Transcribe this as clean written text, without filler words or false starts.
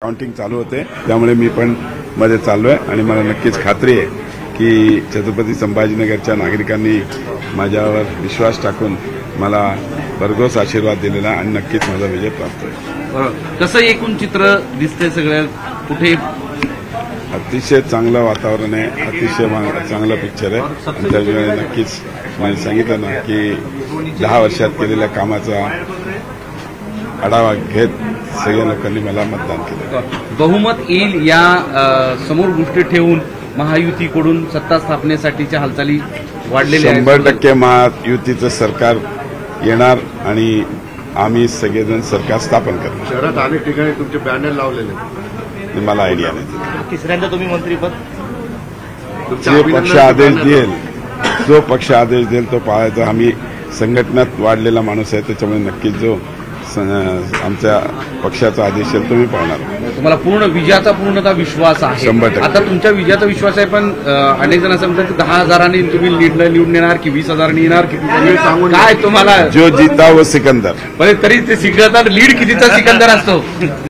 Counting चालू होते, त्यामुळे मी पण मध्ये चाललोय आणि मला नक्कीच खात्री आहे की छत्रपती संभाजीनगरच्या नागरिकांनी माझ्यावर विश्वास टाकून मला भरघोस आशीर्वाद दिलेला आणि नक्कीच माझा विजय प्राप्त होईल। कसं एकूण चित्र दिसतंय सगळं कुठे? अतिशय चांगलं वातावरण आहे, अतिशय चांगला पिक्चर आहे आणि त्यामुळे नक्कीच मी सांगितलं ना की 10 वर्षात केलेल्या कामाचा आढावा घेत सगळ्या लोकांनी मला मतदान केलं। बहुमत येईल या समोर गोष्टी ठेवून महायुतीकडून सत्ता स्थापनेसाठीच्या हालचाली वाढलेल्या आहेत। 100% महायुतीचं सरकार येणार आणि आम्ही सगळेजण सरकार स्थापन करणार। शहरात अनेक ठिकाणी तुमचे बॅनर लावलेले, मला आयडिया नाही। तिसऱ्यांदा तुम्ही मंत्रीपद, जो पक्ष आदेश देईल तो पाळायचा। आम्ही संघटनात वाढलेला माणूस आहे, त्याच्यामुळे नक्कीच जो आमच्या पक्षाचा आदेश आहे तो मी पाळणार। तुम्हाला पूर्ण विजयाचा पूर्णतः विश्वास आहे? 100%। आता तुमच्या विजयाचा विश्वास आहे, पण अनेक जण असं म्हणतात 10,000 तुम्ही निवडून येणार की 20,000 येणार किती काय तुम्हाला? जो जीता वो सिकंदर। तरी ते सिकंदर लीड कितीचा सिकंदर असतो?